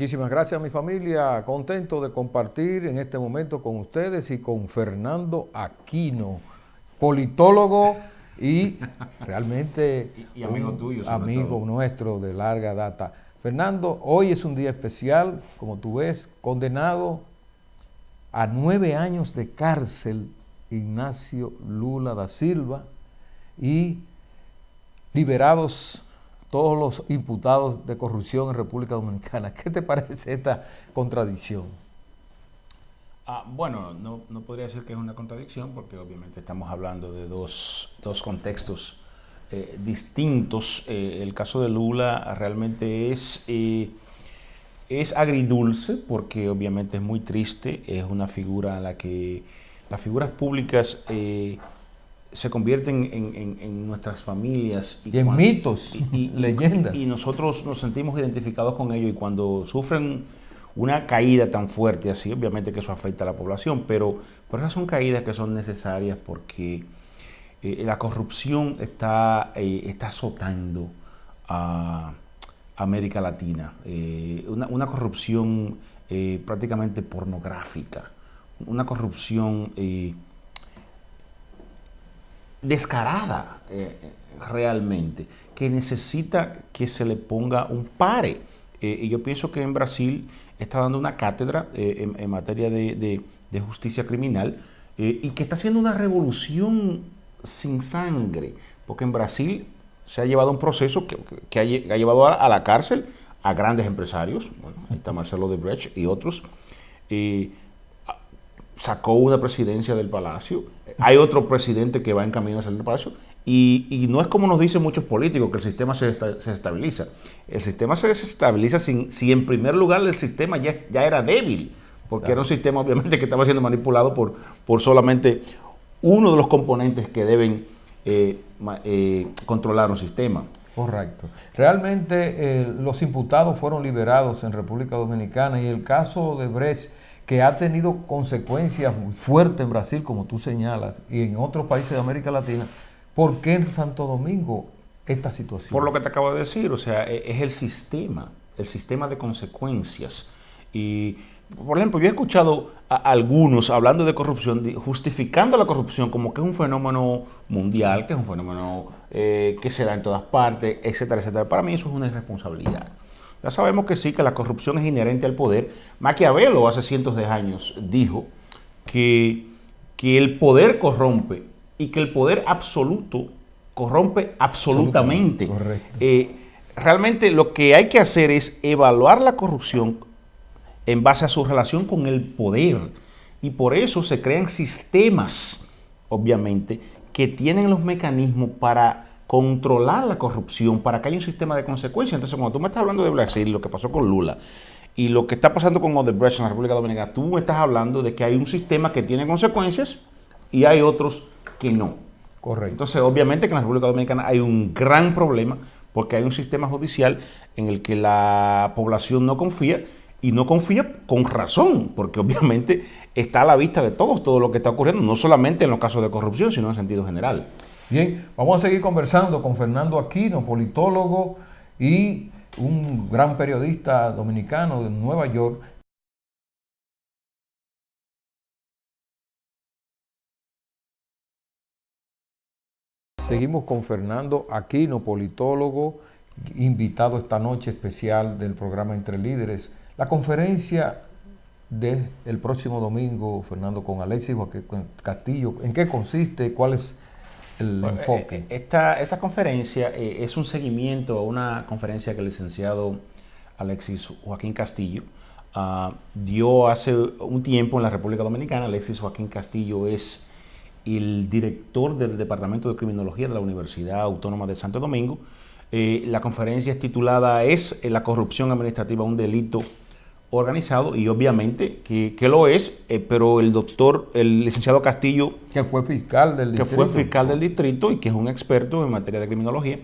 Muchísimas gracias, mi familia. Contento de compartir en este momento con ustedes y con Fernando Aquino, politólogo y realmente y amigo tuyo, sobre amigo todo. nuestro de larga data. Fernando, hoy es un día especial, como tú ves, condenado a 9 años de cárcel Ignacio Lula da Silva y liberados todos los imputados de corrupción en República Dominicana. ¿Qué te parece esta contradicción? Bueno, no podría decir que es una contradicción porque obviamente estamos hablando de dos contextos distintos. El caso de Lula realmente es agridulce porque obviamente es muy triste. Es una figura en la que las figuras públicas se convierten en nuestras familias. Y en mitos, leyendas. Y nosotros nos sentimos identificados con ellos y cuando sufren una caída tan fuerte así, obviamente que eso afecta a la población, pero esas son caídas que son necesarias porque la corrupción está azotando a América Latina. Una corrupción prácticamente pornográfica, una corrupción descarada realmente, que necesita que se le ponga un pare. Y yo pienso que en Brasil está dando una cátedra en materia de justicia criminal y que está haciendo una revolución sin sangre, porque en Brasil se ha llevado un proceso que ha llevado a la cárcel a grandes empresarios. Bueno, ahí está Marcelo Odebrecht y otros. Sacó una presidencia del Palacio, hay otro presidente que va en camino a salir del Palacio, y no es como nos dicen muchos políticos que el sistema se estabiliza. El sistema se desestabiliza si en primer lugar el sistema ya era débil, porque claro, era un sistema obviamente que estaba siendo manipulado por solamente uno de los componentes que deben controlar un sistema. Correcto. Realmente los imputados fueron liberados en República Dominicana y el caso de Brecht, que ha tenido consecuencias muy fuertes en Brasil, como tú señalas, y en otros países de América Latina. ¿Por qué en Santo Domingo esta situación? Por lo que te acabo de decir, o sea, es el sistema de consecuencias. Y, por ejemplo, yo he escuchado a algunos hablando de corrupción, justificando la corrupción como que es un fenómeno mundial, que es un fenómeno que se da en todas partes, etcétera, etcétera. Para mí eso es una irresponsabilidad. Ya sabemos que sí, que la corrupción es inherente al poder. Maquiavelo hace cientos de años dijo que el poder corrompe y que el poder absoluto corrompe absolutamente. Realmente lo que hay que hacer es evaluar la corrupción en base a su relación con el poder. Y por eso se crean sistemas, obviamente, que tienen los mecanismos para controlar la corrupción, para que haya un sistema de consecuencias. Entonces, cuando tú me estás hablando de Brasil, lo que pasó con Lula, y lo que está pasando con Odebrecht en la República Dominicana, tú me estás hablando de que hay un sistema que tiene consecuencias y hay otros que no. Correcto. Entonces, obviamente que en la República Dominicana hay un gran problema porque hay un sistema judicial en el que la población no confía, y no confía con razón, porque obviamente está a la vista de todos todo lo que está ocurriendo, no solamente en los casos de corrupción, sino en sentido general. Bien, vamos a seguir conversando con Fernando Aquino, politólogo y un gran periodista dominicano de Nueva York. Seguimos con Fernando Aquino, politólogo, invitado esta noche especial del programa Entre Líderes. La conferencia del próximo domingo, Fernando, con Alexis Joaquín Castillo, ¿en qué consiste? ¿Cuál es el enfoque? Esta conferencia es un seguimiento a una conferencia que el licenciado Alexis Joaquín Castillo dio hace un tiempo en la República Dominicana. Alexis Joaquín Castillo es el director del Departamento de Criminología de la Universidad Autónoma de Santo Domingo. La conferencia es titulada ¿Es la corrupción administrativa un delito organizado? Y obviamente que lo es, pero el licenciado Castillo, que fue fiscal del distrito y que es un experto en materia de criminología,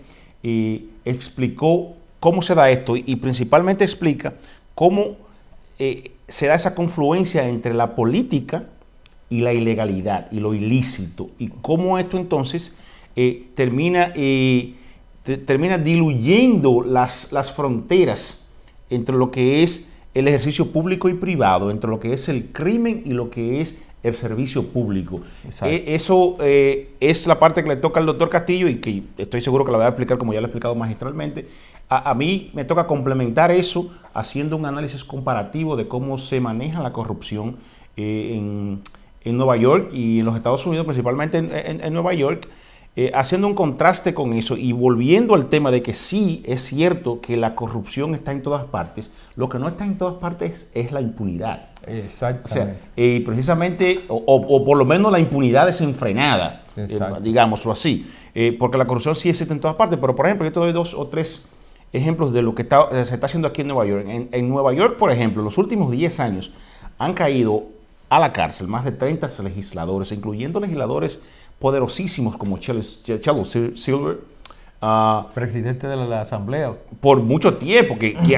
explicó cómo se da esto y principalmente explica cómo se da esa confluencia entre la política y la ilegalidad y lo ilícito, y cómo esto entonces termina diluyendo las fronteras entre lo que es el ejercicio público y privado entre lo que es el crimen y lo que es el servicio público. Eso es la parte que le toca al doctor Castillo y que estoy seguro que la voy a explicar como ya lo he explicado magistralmente. A mí me toca complementar eso haciendo un análisis comparativo de cómo se maneja la corrupción en Nueva York y en los Estados Unidos, principalmente en Nueva York, haciendo un contraste con eso y volviendo al tema de que sí es cierto que la corrupción está en todas partes, lo que no está en todas partes es la impunidad. Exactamente. O sea, precisamente, o por lo menos la impunidad desenfrenada, digámoslo así, porque la corrupción sí existe en todas partes, pero por ejemplo, yo te doy 2 o 3 ejemplos de lo que se está haciendo aquí en Nueva York. En Nueva York, por ejemplo, en los últimos 10 años han caído a la cárcel más de 30 legisladores, incluyendo legisladores poderosísimos como Charles Silver, presidente de la Asamblea. Por mucho tiempo,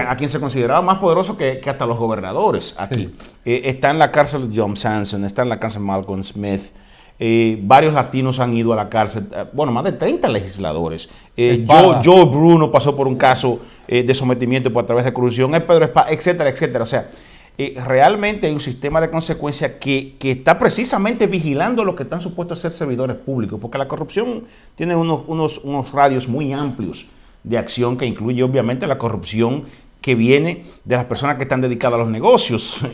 a quien se consideraba más poderoso que hasta los gobernadores aquí. Sí. Está en la cárcel John Sanson, está en la cárcel Malcolm Smith. Varios latinos han ido a la cárcel, bueno, más de 30 legisladores. Joe Bruno pasó por un caso de sometimiento a través de corrupción, Pedro Espada, etcétera, etcétera. O sea, realmente hay un sistema de consecuencia que está precisamente vigilando lo que están supuestos a ser servidores públicos, porque la corrupción tiene unos radios muy amplios de acción que incluye obviamente la corrupción que viene de las personas que están dedicadas a los negocios, o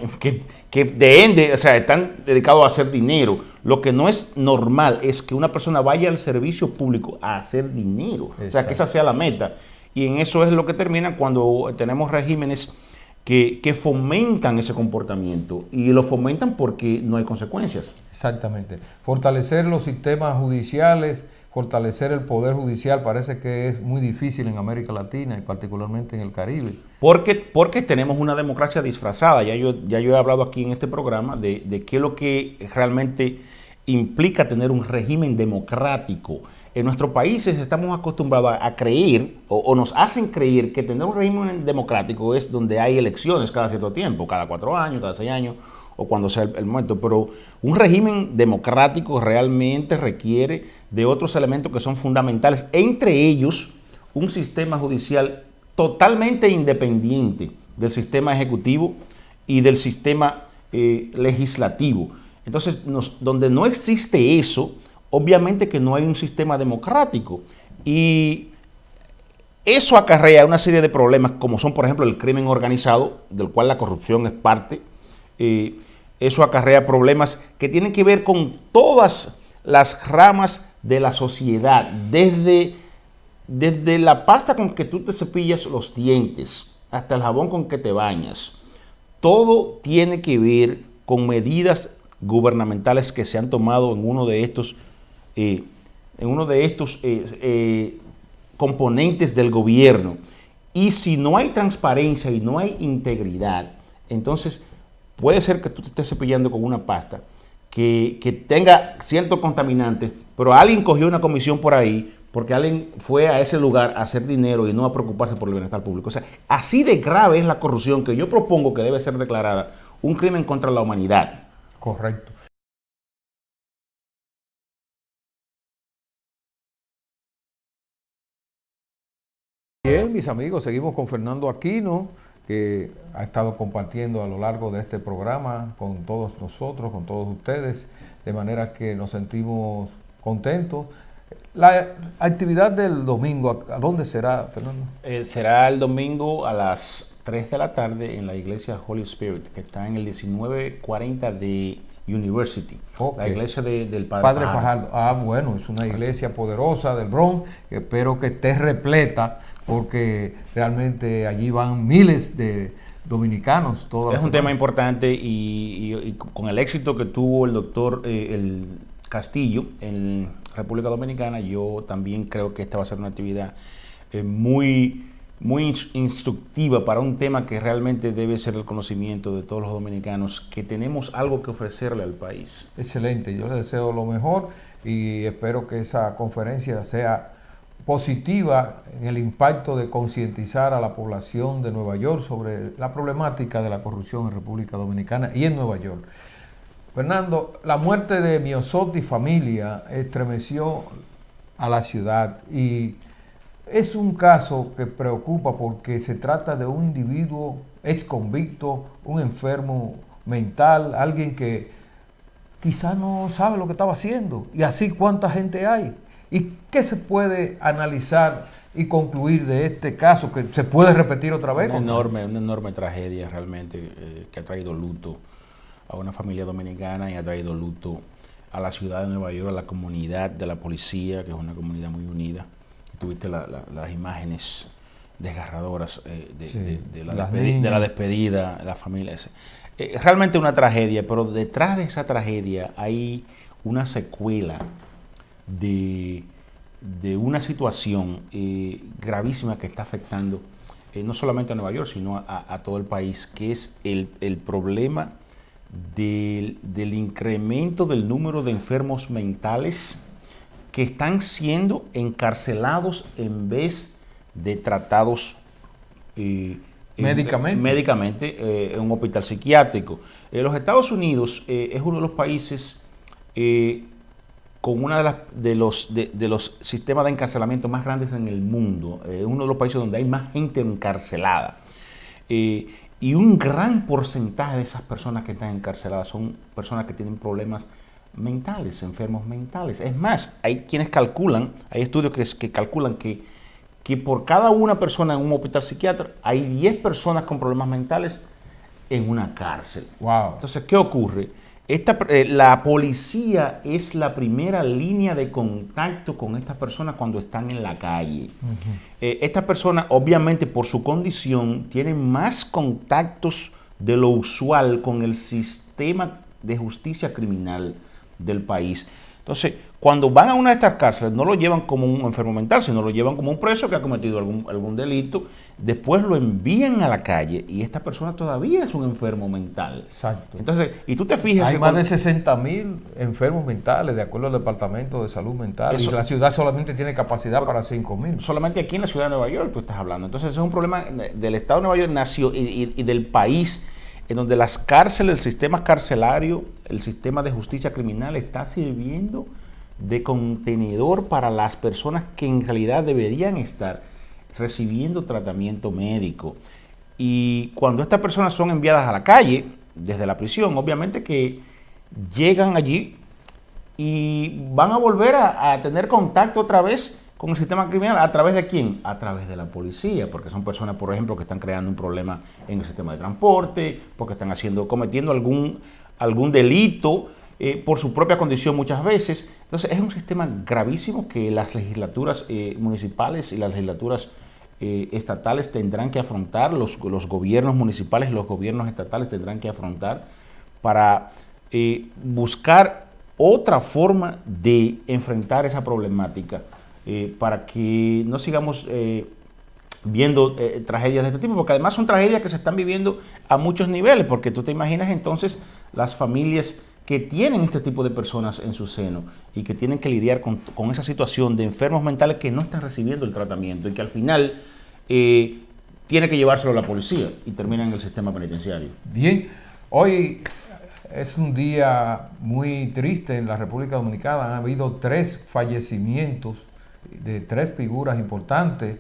sea, están dedicados a hacer dinero. Lo que no es normal es que una persona vaya al servicio público a hacer dinero. Exacto. O sea, que esa sea la meta. Y en eso es lo que termina cuando tenemos regímenes que fomentan ese comportamiento y lo fomentan porque no hay consecuencias. Exactamente. Fortalecer los sistemas judiciales, fortalecer el poder judicial parece que es muy difícil en América Latina y particularmente en el Caribe. Porque tenemos una democracia disfrazada. Ya yo he hablado aquí en este programa de qué es lo que realmente implica tener un régimen democrático. En nuestros países estamos acostumbrados a creer o nos hacen creer que tener un régimen democrático es donde hay elecciones cada cierto tiempo, cada 4 años, cada 6 años o cuando sea el momento. Pero un régimen democrático realmente requiere de otros elementos que son fundamentales, entre ellos un sistema judicial totalmente independiente del sistema ejecutivo y del sistema legislativo. Entonces, donde no existe eso, obviamente que no hay un sistema democrático y eso acarrea una serie de problemas como son, por ejemplo, el crimen organizado, del cual la corrupción es parte. Eso acarrea problemas que tienen que ver con todas las ramas de la sociedad, desde la pasta con que tú te cepillas los dientes hasta el jabón con que te bañas. Todo tiene que ver con medidas gubernamentales que se han tomado en uno de estos componentes del gobierno. Y si no hay transparencia y no hay integridad, entonces puede ser que tú te estés cepillando con una pasta que tenga ciertos contaminantes, pero alguien cogió una comisión por ahí porque alguien fue a ese lugar a hacer dinero y no a preocuparse por el bienestar público. O sea, así de grave es la corrupción que yo propongo que debe ser declarada un crimen contra la humanidad. Correcto. Bien, mis amigos, seguimos con Fernando Aquino, que ha estado compartiendo a lo largo de este programa con todos nosotros, con todos ustedes, de manera que nos sentimos contentos. La actividad del domingo, ¿a dónde será, Fernando? Será el domingo a las 3 de la tarde en la iglesia Holy Spirit, que está en el 1940 de University, la iglesia del Padre Fajardo. Ah, bueno, es una iglesia poderosa del Bronx, que espero que esté repleta, porque realmente allí van miles de dominicanos. Es un tema importante y con el éxito que tuvo el doctor el Castillo en República Dominicana, yo también creo que esta va a ser una actividad muy instructiva para un tema que realmente debe ser el conocimiento de todos los dominicanos, que tenemos algo que ofrecerle al país. Excelente, yo les deseo lo mejor y espero que esa conferencia sea positiva en el impacto de concientizar a la población de Nueva York sobre la problemática de la corrupción en República Dominicana y en Nueva York. Fernando, la muerte de Miossotti y familia estremeció a la ciudad y es un caso que preocupa porque se trata de un individuo ex convicto, un enfermo mental, alguien que quizá no sabe lo que estaba haciendo. Y así cuánta gente hay. ¿Y qué se puede analizar y concluir de este caso que se puede repetir otra vez? Una enorme tragedia realmente que ha traído luto a una familia dominicana y ha traído luto a la ciudad de Nueva York, a la comunidad de la policía, que es una comunidad muy unida. Tuviste las imágenes desgarradoras de la despedida, la familia. Realmente una tragedia, pero detrás de esa tragedia hay una secuela de una situación gravísima que está afectando no solamente a Nueva York, sino a todo el país, que es el problema del incremento del número de enfermos mentales que están siendo encarcelados en vez de tratados médicamente en un hospital psiquiátrico. Los Estados Unidos es uno de los países con uno de los sistemas de encarcelamiento más grandes en el mundo. Es uno de los países donde hay más gente encarcelada. Y un gran porcentaje de esas personas que están encarceladas son personas que tienen problemas mentales, enfermos mentales. Es más, hay quienes calculan, hay estudios que calculan que por cada una persona en un hospital psiquiátrico hay 10 personas con problemas mentales en una cárcel. Wow. Entonces, ¿qué ocurre? La policía es la primera línea de contacto con estas personas cuando están en la calle. Estas personas, obviamente, por su condición, tienen más contactos de lo usual con el sistema de justicia criminal del país. Entonces, cuando van a una de estas cárceles, no lo llevan como un enfermo mental, sino lo llevan como un preso que ha cometido algún delito. Después lo envían a la calle y esta persona todavía es un enfermo mental. Exacto. Entonces, y tú te fijas... Hay más de 60,000 enfermos mentales, de acuerdo al Departamento de Salud Mental. Y la ciudad solamente tiene capacidad para 5,000. Solamente aquí en la ciudad de Nueva York tú estás hablando. Entonces, eso es un problema del Estado de Nueva York nació y del país, en donde las cárceles, el sistema carcelario, el sistema de justicia criminal está sirviendo de contenedor para las personas que en realidad deberían estar recibiendo tratamiento médico. Y cuando estas personas son enviadas a la calle, desde la prisión, obviamente que llegan allí y van a volver a tener contacto otra vez con el sistema criminal. ¿A través de quién? A través de la policía, porque son personas, por ejemplo, que están creando un problema en el sistema de transporte, porque están cometiendo algún delito por su propia condición muchas veces. Entonces es un sistema gravísimo que las legislaturas municipales y las legislaturas estatales tendrán que afrontar, los gobiernos municipales y los gobiernos estatales tendrán que afrontar para buscar otra forma de enfrentar esa problemática. Para que no sigamos viendo tragedias de este tipo, porque además son tragedias que se están viviendo a muchos niveles, porque tú te imaginas entonces las familias que tienen este tipo de personas en su seno y que tienen que lidiar con esa situación de enfermos mentales que no están recibiendo el tratamiento y que al final tiene que llevárselo a la policía y termina en el sistema penitenciario. Bien, hoy es un día muy triste en la República Dominicana. Ha habido 3 fallecimientos de 3 figuras importantes.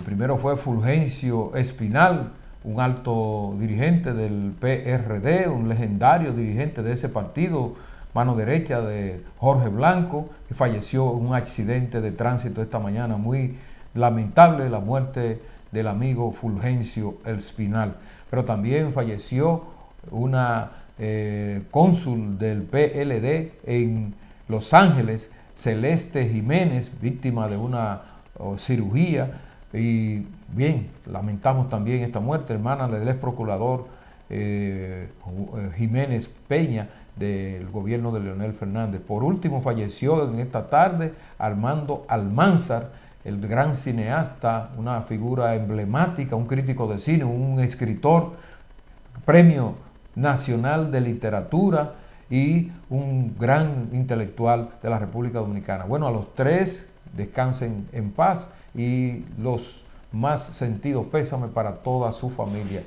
Primero fue Fulgencio Espinal, un alto dirigente del PRD, un legendario dirigente de ese partido, mano derecha de Jorge Blanco, que falleció en un accidente de tránsito esta mañana. Muy lamentable la muerte del amigo Fulgencio Espinal. Pero también falleció una cónsul del PLD en Los Ángeles, Celeste Jiménez, víctima de una cirugía. Y bien, lamentamos también esta muerte, hermana del ex procurador Jiménez Peña, del gobierno de Leonel Fernández. Por último, falleció en esta tarde Armando Almanzar, el gran cineasta, una figura emblemática, un crítico de cine, un escritor, premio nacional de literatura y un gran intelectual de la República Dominicana. Bueno, a los 3 descansen en paz y los más sentidos pésame para toda su familia.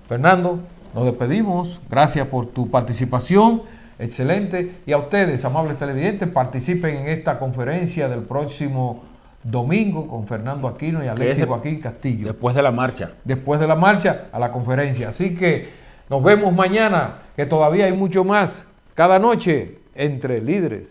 Fernando, nos despedimos. Gracias por tu participación. Excelente. Y a ustedes, amables televidentes, participen en esta conferencia del próximo domingo con Fernando Aquino y Alexis Joaquín Castillo. Después de la marcha. Después de la marcha a la conferencia. Así que nos vemos mañana, que todavía hay mucho más. Cada noche entre líderes.